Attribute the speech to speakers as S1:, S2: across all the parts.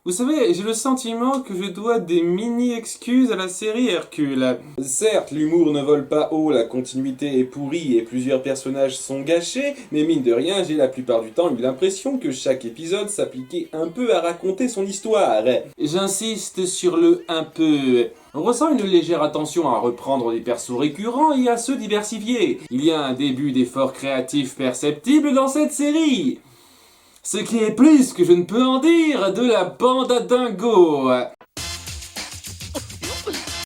S1: Vous savez, j'ai le sentiment que je dois des mini-excuses à la série Hercule. Certes, l'humour ne vole pas haut, la continuité est pourrie et plusieurs personnages sont gâchés, mais mine de rien, j'ai la plupart du temps eu l'impression que chaque épisode s'appliquait un peu à raconter son histoire. J'insiste sur le un peu. On ressent une légère attention à reprendre des persos récurrents et à se diversifier. Il y a un début d'effort créatif perceptible dans cette série. Ce qui est plus que je ne peux en dire de la bande à Dingo.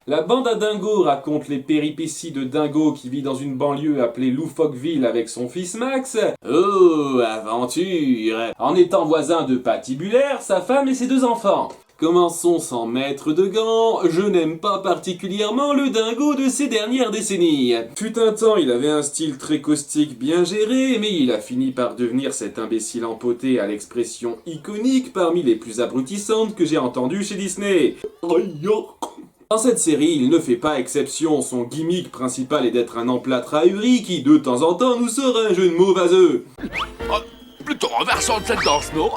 S1: La bande à Dingo raconte les péripéties de Dingo qui vit dans une banlieue appelée Loufoqueville avec son fils Max. Oh, aventure! En étant voisin de Patibulaire, sa femme et ses 2 enfants. Commençons sans mettre de gants, je n'aime pas particulièrement le Dingo de ces dernières décennies. Fut un temps, il avait un style très caustique bien géré, mais il a fini par devenir cet imbécile empoté à l'expression iconique parmi les plus abrutissantes que j'ai entendues chez Disney. Dans cette série, il ne fait pas exception, son gimmick principal est d'être un emplâtre ahuri qui, de temps en temps, nous sort un jeu de mots vaseux.
S2: Plutôt renversant de cette danse, non?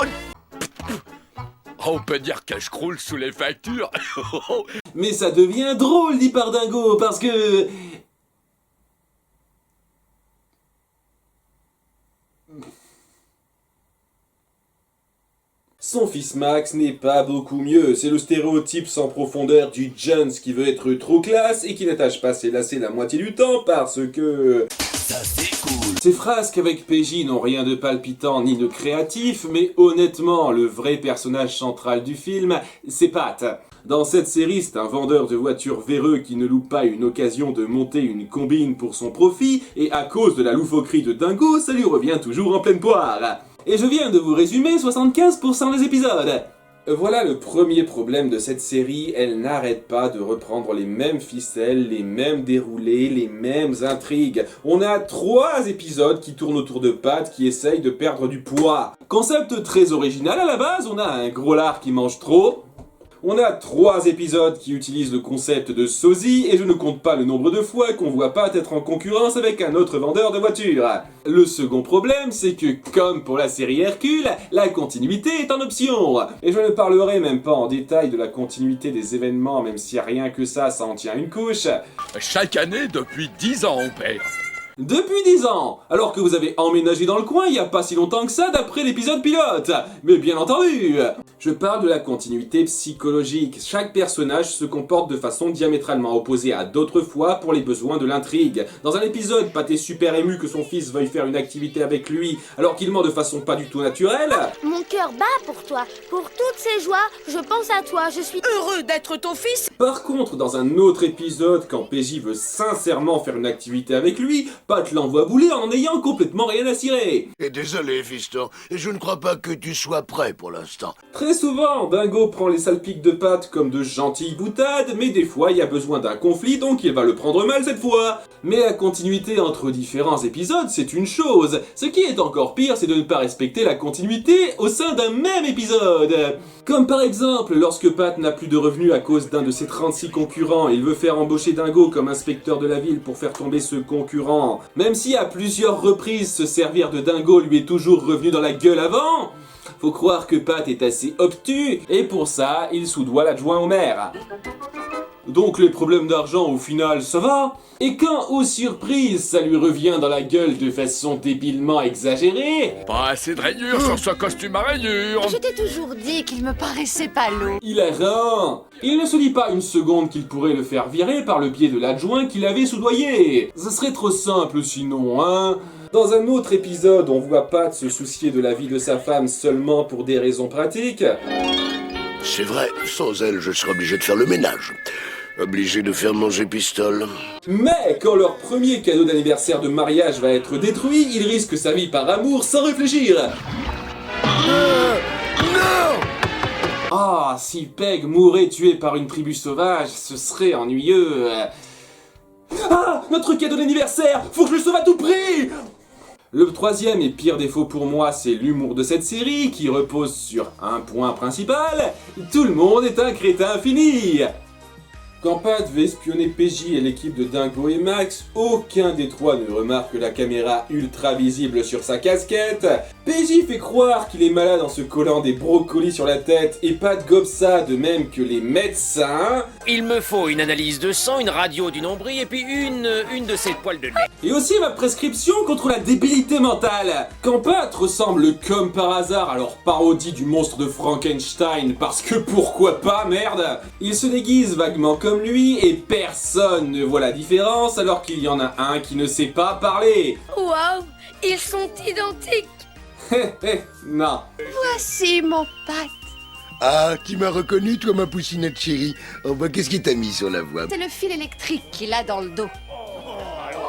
S2: On peut dire que je croule sous les factures.
S1: Mais ça devient drôle, dit par Dingo, parce que... Son fils Max n'est pas beaucoup mieux, c'est le stéréotype sans profondeur du Jones qui veut être trop classe et qui n'attache pas ses lacets la moitié du temps parce que...
S2: Ça c'est cool.
S1: Ces frasques avec PJ n'ont rien de palpitant ni de créatif, mais honnêtement, le vrai personnage central du film, c'est Pat. Dans cette série, c'est un vendeur de voitures véreux qui ne loupe pas une occasion de monter une combine pour son profit, et à cause de la loufoquerie de Dingo, ça lui revient toujours en pleine poire. Et je viens de vous résumer 75% des épisodes. Voilà le premier problème de cette série, elle n'arrête pas de reprendre les mêmes ficelles, les mêmes déroulés, les mêmes intrigues. On a 3 épisodes qui tournent autour de Pat qui essayent de perdre du poids. Concept très original à la base, on a un gros lard qui mange trop. On a 3 épisodes qui utilisent le concept de sosie et je ne compte pas le nombre de fois qu'on voit Pat être en concurrence avec un autre vendeur de voitures. Le second problème, c'est que, comme pour la série Hercule, la continuité est en option. Et je ne parlerai même pas en détail de la continuité des événements, même si rien que ça en tient une couche.
S2: Chaque année depuis 10 ans, on perd.
S1: Depuis 10 ans, alors que vous avez emménagé dans le coin il y a pas si longtemps que ça d'après l'épisode pilote. Mais bien entendu, je parle de la continuité psychologique. Chaque personnage se comporte de façon diamétralement opposée à d'autres fois pour les besoins de l'intrigue. Dans un épisode, Pat est super ému que son fils veuille faire une activité avec lui alors qu'il ment de façon pas du tout naturelle.
S3: Mon cœur bat pour toi. Pour toutes ces joies, je pense à toi. Je suis heureux d'être ton fils.
S1: Par contre, dans un autre épisode, quand PJ veut sincèrement faire une activité avec lui, Pat l'envoie bouler en ayant complètement rien à cirer.
S4: Et désolé, fiston, je ne crois pas que tu sois prêt pour l'instant.
S1: Très souvent, Dingo prend les salpiques de Pat comme de gentilles boutades, mais des fois il y a besoin d'un conflit, donc il va le prendre mal cette fois. Mais la continuité entre différents épisodes, c'est une chose. Ce qui est encore pire, c'est de ne pas respecter la continuité au sein d'un même épisode. Comme par exemple, lorsque Pat n'a plus de revenus à cause d'un de ses 36 concurrents, il veut faire embaucher Dingo comme inspecteur de la ville pour faire tomber ce concurrent. Même si à plusieurs reprises se servir de Dingo lui est toujours revenu dans la gueule avant, faut croire que Pat est assez obtus, et pour ça, il soudoie l'adjoint au maire. Donc les problèmes d'argent au final ça va. Et quand, aux surprises, ça lui revient dans la gueule de façon débilement exagérée,
S2: Pas assez de rayures sur ce costume à rayures.
S5: Je t'ai toujours dit qu'il me paraissait pas lourd.
S1: il a rien. Il ne se dit pas une seconde qu'il pourrait le faire virer par le biais de l'adjoint qu'il avait soudoyé. Ce serait trop simple sinon, hein. Dans un autre épisode, on voit Pat se soucier de la vie de sa femme seulement pour des raisons pratiques.
S4: C'est vrai, sans elle, je serais obligé de faire le ménage. Obligé de faire manger pistole.
S1: Mais quand leur premier cadeau d'anniversaire de mariage va être détruit, il risque sa vie par amour sans réfléchir.
S4: Non!
S1: Ah, si Peg mourait tué par une tribu sauvage, ce serait ennuyeux. Ah, notre cadeau d'anniversaire, faut que je le sauve à tout prix. Le troisième et pire défaut pour moi, c'est l'humour de cette série qui repose sur un point principal. Tout le monde est un crétin fini. Quand Pat veut espionner PJ et l'équipe de Dingo et Max, aucun des trois ne remarque la caméra ultra visible sur sa casquette. PJ fait croire qu'il est malade en se collant des brocolis sur la tête et Pat gobe ça de même que les médecins.
S6: Il me faut une analyse de sang, une radio du nombril et puis une de ces poils de nez.
S1: Et aussi ma prescription contre la débilité mentale. Quand Pat ressemble comme par hasard à leur parodie du monstre de Frankenstein, parce que pourquoi pas, merde, il se déguise vaguement comme lui et personne ne voit la différence alors qu'il y en a un qui ne sait pas parler.
S3: Waouh, ils sont identiques.
S1: Non.
S5: Voici mon Pat.
S4: Ah, tu m'as reconnu, toi, ma poussinette chérie. Oh, bah, qu'est-ce qui t'a mis sur la voie?
S5: C'est le fil électrique qu'il a dans le dos.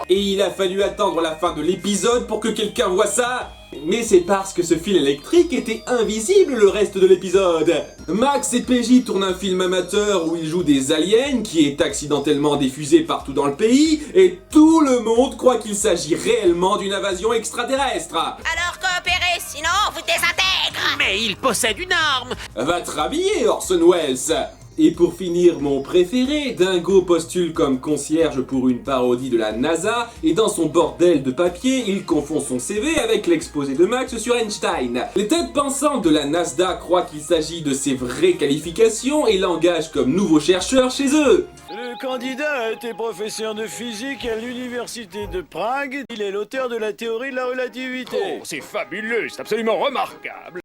S1: Et il a fallu attendre la fin de l'épisode pour que quelqu'un voie ça. Mais c'est parce que ce fil électrique était invisible le reste de l'épisode. Max et PJ tournent un film amateur où ils jouent des aliens qui est accidentellement diffusé partout dans le pays et tout le monde croit qu'il s'agit réellement d'une invasion extraterrestre.
S7: Alors coopérez, sinon vous désintègre.
S6: Mais il possède une arme.
S1: Va te rhabiller, Orson Welles. Et pour finir, mon préféré, Dingo postule comme concierge pour une parodie de la NASA, et dans son bordel de papier, il confond son CV avec l'exposé de Max sur Einstein. Les têtes pensantes de la NASA croient qu'il s'agit de ses vraies qualifications et l'engagent comme nouveau chercheur chez eux.
S8: Le candidat a été professeur de physique à l'université de Prague. Il est l'auteur de la théorie de la relativité.
S2: Oh, c'est fabuleux, c'est absolument remarquable.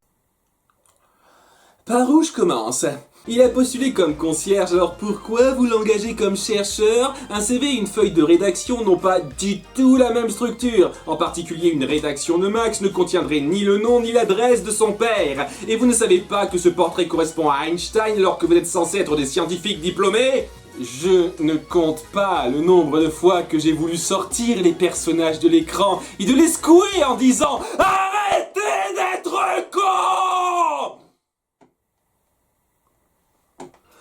S1: Par où je commence ? Il a postulé comme concierge, alors pourquoi vous l'engagez comme chercheur ? Un CV et une feuille de rédaction n'ont pas du tout la même structure. En particulier, une rédaction de Max ne contiendrait ni le nom ni l'adresse de son père. Et vous ne savez pas que ce portrait correspond à Einstein alors que vous êtes censé être des scientifiques diplômés ? Je ne compte pas le nombre de fois que j'ai voulu sortir les personnages de l'écran et de les secouer en disant « Arrêtez d'être cons !»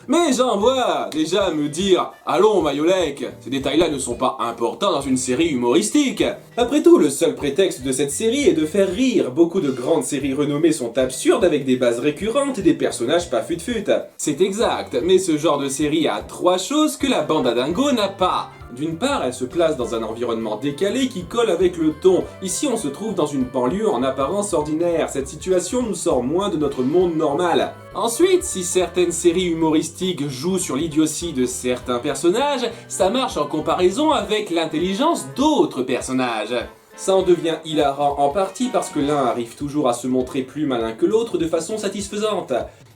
S1: Mais j'en vois déjà me dire « Allons, Mayolek, ces détails-là ne sont pas importants dans une série humoristique !» Après tout, le seul prétexte de cette série est de faire rire. Beaucoup de grandes séries renommées sont absurdes avec des bases récurrentes et des personnages pas fut-fut. C'est exact, mais ce genre de série a trois choses que la bande à Dingo n'a pas. D'une part, elle se place dans un environnement décalé qui colle avec le ton. Ici, on se trouve dans une banlieue en apparence ordinaire. Cette situation nous sort moins de notre monde normal. Ensuite, si certaines séries humoristiques jouent sur l'idiotie de certains personnages, ça marche en comparaison avec l'intelligence d'autres personnages. Ça en devient hilarant en partie parce que l'un arrive toujours à se montrer plus malin que l'autre de façon satisfaisante.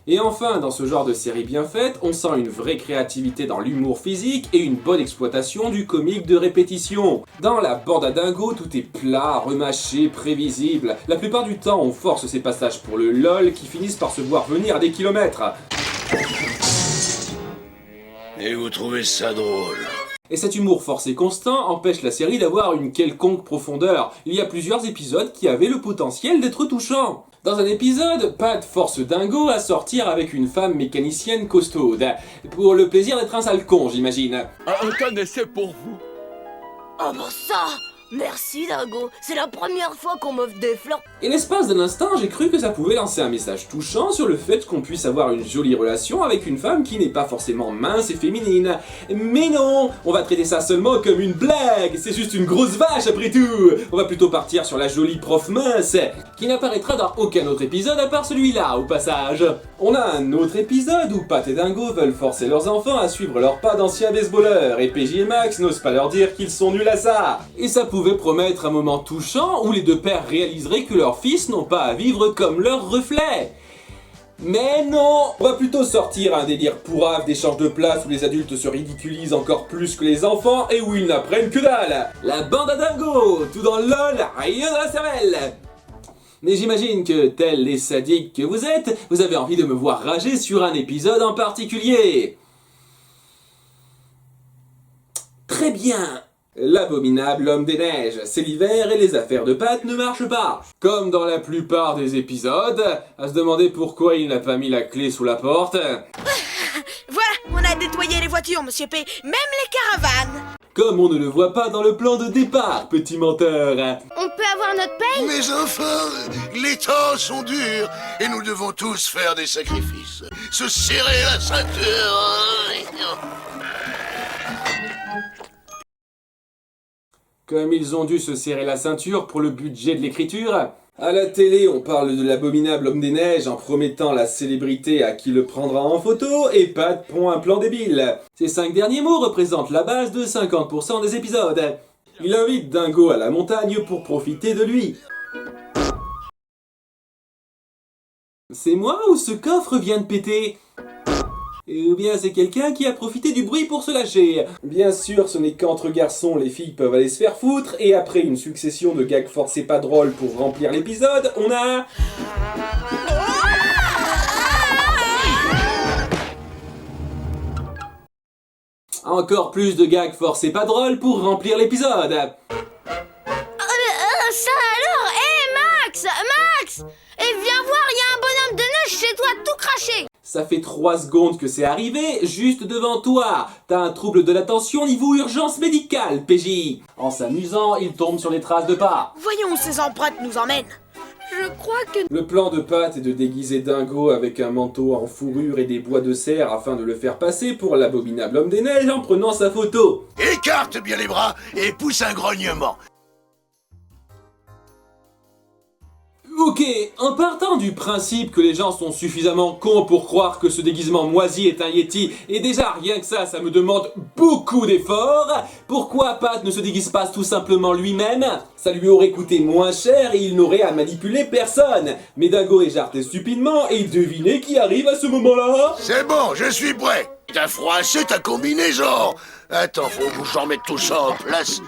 S1: Et enfin, dans ce genre de série bien faite, on sent une vraie créativité dans l'humour physique et une bonne exploitation du comique de répétition. Dans la bande à Dingo, tout est plat, remâché, prévisible. La plupart du temps, on force ces passages pour le LOL qui finissent par se voir venir à des kilomètres.
S4: Et vous trouvez ça drôle?
S1: Et cet humour forcé constant empêche la série d'avoir une quelconque profondeur. Il y a plusieurs épisodes qui avaient le potentiel d'être touchants. Dans un épisode, Pat force Dingo à sortir avec une femme mécanicienne costaude. Pour le plaisir d'être un sale con, j'imagine.
S2: Un connaissez pour vous.
S7: Oh mon sang. Merci Dingo, c'est la première fois qu'on m'offre des fleurs.
S1: Et l'espace d'un instant, j'ai cru que ça pouvait lancer un message touchant sur le fait qu'on puisse avoir une jolie relation avec une femme qui n'est pas forcément mince et féminine. Mais non, on va traiter ça seulement comme une blague, c'est juste une grosse vache après tout. On va plutôt partir sur la jolie prof mince, qui n'apparaîtra dans aucun autre épisode à part celui-là, au passage. On a un autre épisode où Pat et Dingo veulent forcer leurs enfants à suivre leurs pas d'anciens baseballeurs, et PJ et Max n'osent pas leur dire qu'ils sont nuls à ça. Et ça pouvait promettre un moment touchant où les deux pères réaliseraient que leurs fils n'ont pas à vivre comme leur reflet. Mais non, on va plutôt sortir un délire pourrave d'échange de place où les adultes se ridiculisent encore plus que les enfants et où ils n'apprennent que dalle. La bande à Dingo, tout dans le LOL, rien dans la cervelle. Mais j'imagine que, tels les sadiques que vous êtes, vous avez envie de me voir rager sur un épisode en particulier. Très bien. L'abominable homme des neiges, c'est l'hiver et les affaires de Pat ne marchent pas. Comme dans la plupart des épisodes, à se demander pourquoi il n'a pas mis la clé sous la porte.
S7: Voilà, on a nettoyé les voitures, monsieur P, même les caravanes.
S1: Comme on ne le voit pas dans le plan de départ, petit menteur.
S3: On peut avoir notre paye?
S4: Mes enfants, les temps sont durs et nous devons tous faire des sacrifices. Se serrer la ceinture.
S1: Comme ils ont dû se serrer la ceinture pour le budget de l'écriture. À la télé, on parle de l'abominable homme des neiges en promettant la célébrité à qui le prendra en photo et Pat pond un plan débile. Ces 5 derniers mots représentent la base de 50% des épisodes. Il invite Dingo à la montagne pour profiter de lui. C'est moi ou ce coffre vient de péter? Ou bien c'est quelqu'un qui a profité du bruit pour se lâcher. Bien sûr, ce n'est qu'entre garçons, les filles peuvent aller se faire foutre, et après une succession de gags forcés pas drôles pour remplir l'épisode, on a... Encore plus de gags forcés pas drôles pour remplir l'épisode.
S3: Ça alors? Max! Max! Viens voir, il y a un bonhomme de neige chez toi tout craché!
S1: Ça fait 3 secondes que c'est arrivé, juste devant toi. T'as un trouble de l'attention niveau urgence médicale, PJ. En s'amusant, il tombe sur les traces de pas.
S7: Voyons où ces empreintes nous emmènent.
S3: Je crois que...
S1: Le plan de Pat est de déguiser Dingo avec un manteau en fourrure et des bois de serre afin de le faire passer pour l'abominable homme des neiges en prenant sa photo.
S4: Écarte bien les bras et pousse un grognement.
S1: Ok, en partant du principe que les gens sont suffisamment cons pour croire que ce déguisement moisi est un Yeti, et déjà rien que ça me demande beaucoup d'efforts, pourquoi Pat ne se déguise pas tout simplement lui-même? Ça lui aurait coûté moins cher et il n'aurait à manipuler personne. Mais Dingo est jarté stupidement et devinez qui arrive à ce moment-là?
S4: C'est bon, je suis prêt. T'as froissé ta combinaison. Attends, faut que j'en mette tout ça en place.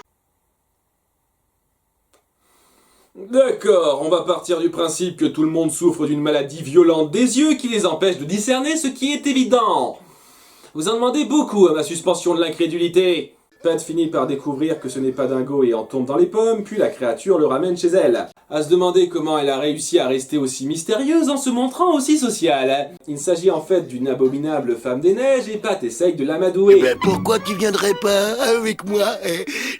S1: D'accord, on va partir du principe que tout le monde souffre d'une maladie violente des yeux qui les empêche de discerner ce qui est évident. Vous en demandez beaucoup à ma suspension de l'incrédulité. Pat finit par découvrir que ce n'est pas Dingo et en tombe dans les pommes, puis la créature le ramène chez elle. À se demander comment elle a réussi à rester aussi mystérieuse en se montrant aussi sociale. Il s'agit en fait d'une abominable femme des neiges et Pat essaye de l'amadouer.
S4: Mais pourquoi tu viendrais pas avec moi?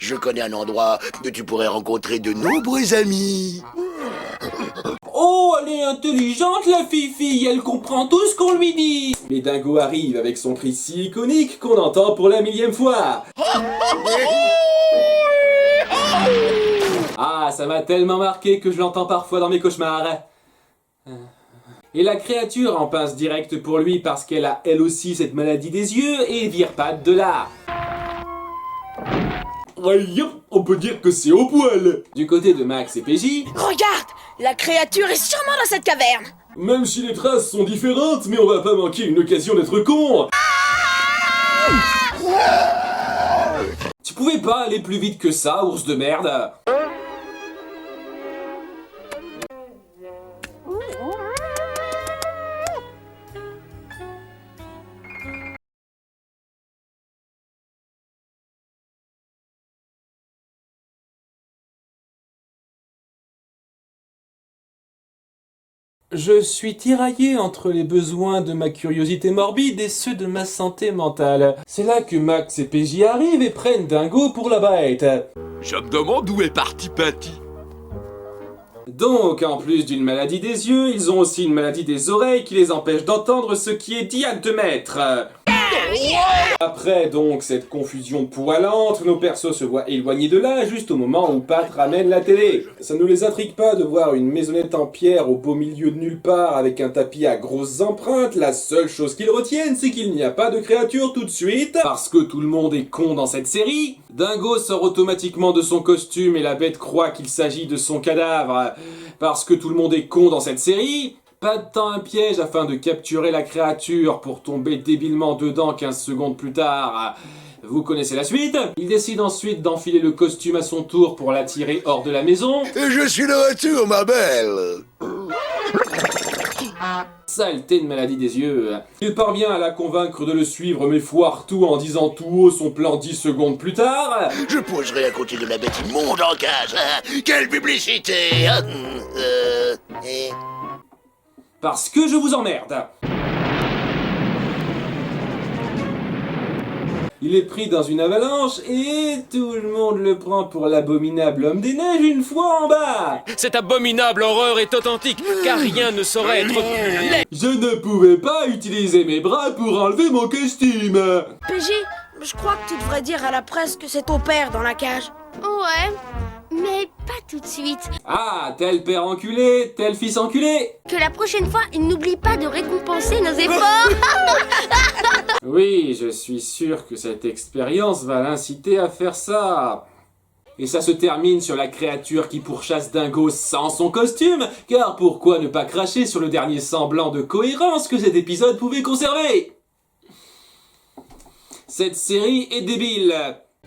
S4: Je connais un endroit où tu pourrais rencontrer de nombreux amis.
S1: Oh, elle est intelligente la Fifi, elle comprend tout ce qu'on lui dit. Mais Dingo arrive avec son cri si iconique qu'on entend pour la 1000e fois. Ah, ça m'a tellement marqué que je l'entends parfois dans mes cauchemars. Et la créature en pince direct pour lui parce qu'elle a elle aussi cette maladie des yeux et vire Pat de là. On peut dire que c'est au poil. Du côté de Max et PJ...
S7: Regarde, la créature est sûrement dans cette caverne.
S1: Même si les traces sont différentes, mais on va pas manquer une occasion d'être con. Tu pouvais pas aller plus vite que ça, ours de merde. Je suis tiraillé entre les besoins de ma curiosité morbide et ceux de ma santé mentale. C'est là que Max et PJ arrivent et prennent Dingo pour la bête.
S2: Je me demande où est parti Patty.
S1: Donc, en plus d'une maladie des yeux, ils ont aussi une maladie des oreilles qui les empêche d'entendre ce qui est dit à 2 mètres. Après donc cette confusion poilante, nos persos se voient éloignés de là juste au moment où Pat ramène la télé. Ça ne les intrigue pas de voir une maisonnette en pierre au beau milieu de nulle part avec un tapis à grosses empreintes. La seule chose qu'ils retiennent, c'est qu'il n'y a pas de créature tout de suite, parce que tout le monde est con dans cette série. Dingo sort automatiquement de son costume et la bête croit qu'il s'agit de son cadavre, parce que tout le monde est con dans cette série. Pat tend un piège afin de capturer la créature pour tomber débilement dedans 15 secondes plus tard. Vous connaissez la suite. Il décide ensuite d'enfiler le costume à son tour pour l'attirer hors de la maison.
S4: Je suis de retour, ma belle.
S1: Saleté de maladie des yeux. Il parvient à la convaincre de le suivre mais foire tout en disant tout haut son plan 10 secondes plus tard.
S4: Je poserai à côté de la bête immonde en cage. Quelle publicité.
S1: Parce que je vous emmerde. Il est pris dans une avalanche et tout le monde le prend pour l'abominable homme des neiges une fois en bas.
S6: Cette abominable horreur est authentique, car rien ne saurait être plus laid.
S1: Je ne pouvais pas utiliser mes bras pour enlever mon costume.
S3: PJ, Je crois que tu devrais dire à la presse que c'est ton père dans la cage. Ouais, mais pas tout de suite.
S1: Ah, tel père enculé, tel fils enculé.
S3: Que la prochaine fois, il n'oublie pas de récompenser nos efforts.
S1: Oui, je suis sûr que cette expérience va l'inciter à faire ça. Et ça se termine sur la créature qui pourchasse Dingo sans son costume, car pourquoi ne pas cracher sur le dernier semblant de cohérence que cet épisode pouvait conserver? Cette série est débile.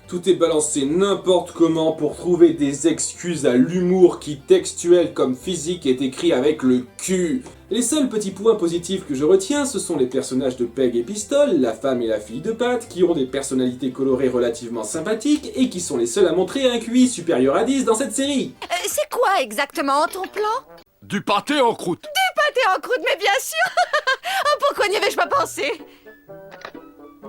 S1: Tout est balancé n'importe comment pour trouver des excuses à l'humour qui, textuel comme physique, est écrit avec le cul. Les seuls petits points positifs que je retiens, ce sont les personnages de Peg et Pistol, la femme et la fille de Pat, qui ont des personnalités colorées relativement sympathiques et qui sont les seuls à montrer un QI supérieur à 10 dans cette série.
S5: C'est quoi exactement ton plan?
S2: Du pâté en croûte.
S5: Pâté en croûte, mais bien sûr. Oh, pourquoi n'y avais-je pas pensé?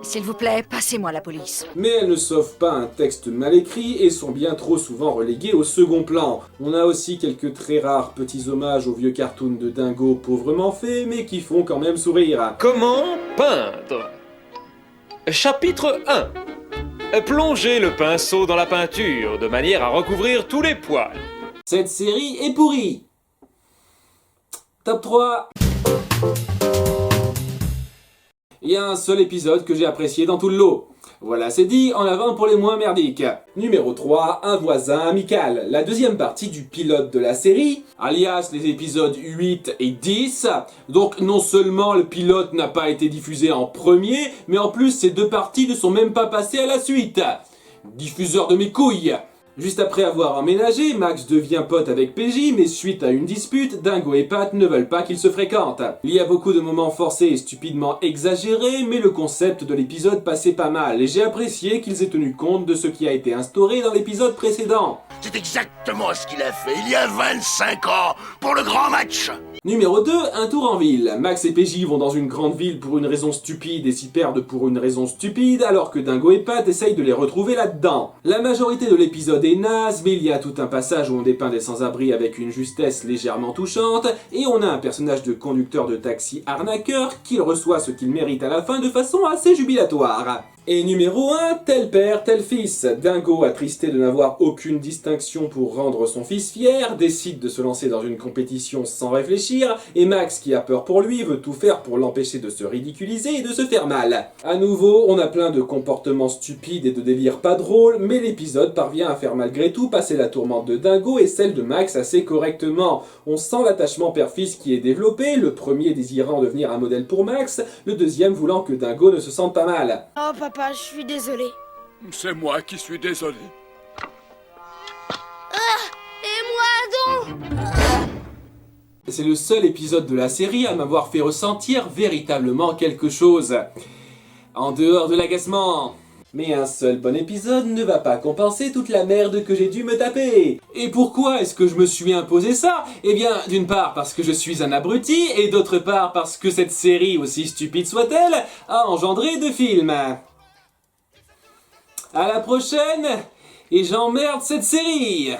S5: S'il vous plaît, passez-moi la police.
S1: Mais elles ne sauvent pas un texte mal écrit et sont bien trop souvent reléguées au second plan. On a aussi quelques très rares petits hommages aux vieux cartoons de Dingo pauvrement faits, mais qui font quand même sourire.
S9: Comment peindre? Chapitre 1. Plongez le pinceau dans la peinture de manière à recouvrir tous les poils.
S1: Cette série est pourrie. Top 3. Il y a un seul épisode que j'ai apprécié dans tout le lot. Voilà, c'est dit, en avant pour les moins merdiques. Numéro 3, un voisin amical. La deuxième partie du pilote de la série, alias les épisodes 8 et 10. Donc non seulement le pilote n'a pas été diffusé en premier, mais en plus ces deux parties ne sont même pas passées à la suite. Diffuseur de mes couilles. Juste après avoir emménagé, Max devient pote avec PJ, mais suite à une dispute, Dingo et Pat ne veulent pas qu'ils se fréquentent. Il y a beaucoup de moments forcés et stupidement exagérés, mais le concept de l'épisode passait pas mal, et j'ai apprécié qu'ils aient tenu compte de ce qui a été instauré dans l'épisode précédent.
S4: C'est exactement ce qu'il a fait il y a 25 ans, pour le grand match.
S1: Numéro 2, un tour en ville. Max et PJ vont dans une grande ville pour une raison stupide et s'y perdent pour une raison stupide, alors que Dingo et Pat essayent de les retrouver là-dedans. La majorité de l'épisode est naze, mais il y a tout un passage où on dépeint des sans-abri avec une justesse légèrement touchante, et on a un personnage de conducteur de taxi arnaqueur qui reçoit ce qu'il mérite à la fin de façon assez jubilatoire. Et numéro 1, tel père, tel fils. Dingo, attristé de n'avoir aucune distinction pour rendre son fils fier, décide de se lancer dans une compétition sans réfléchir, et Max, qui a peur pour lui, veut tout faire pour l'empêcher de se ridiculiser et de se faire mal. À nouveau, on a plein de comportements stupides et de délires pas drôles, mais l'épisode parvient à faire malgré tout passer la tourmente de Dingo et celle de Max assez correctement. On sent l'attachement père-fils qui est développé, le premier désirant devenir un modèle pour Max, le deuxième voulant que Dingo ne se sente pas mal.
S3: Oh papa, je suis désolée.
S2: C'est moi qui suis désolé.
S3: Et moi donc?
S1: C'est le seul épisode de la série à m'avoir fait ressentir véritablement quelque chose. En dehors de l'agacement. Mais un seul bon épisode ne va pas compenser toute la merde que j'ai dû me taper. Et pourquoi est-ce que je me suis imposé ça? Eh bien, d'une part parce que je suis un abruti, et d'autre part parce que cette série, aussi stupide soit-elle, a engendré 2 films. À la prochaine, et j'emmerde cette série.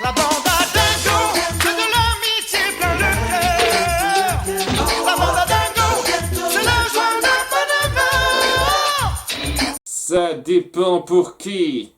S10: La bande à Dingo, c'est de l'amitié plein le cœur. La bande à Dingo, c'est la joie de bonheur.
S1: Ça dépend pour qui.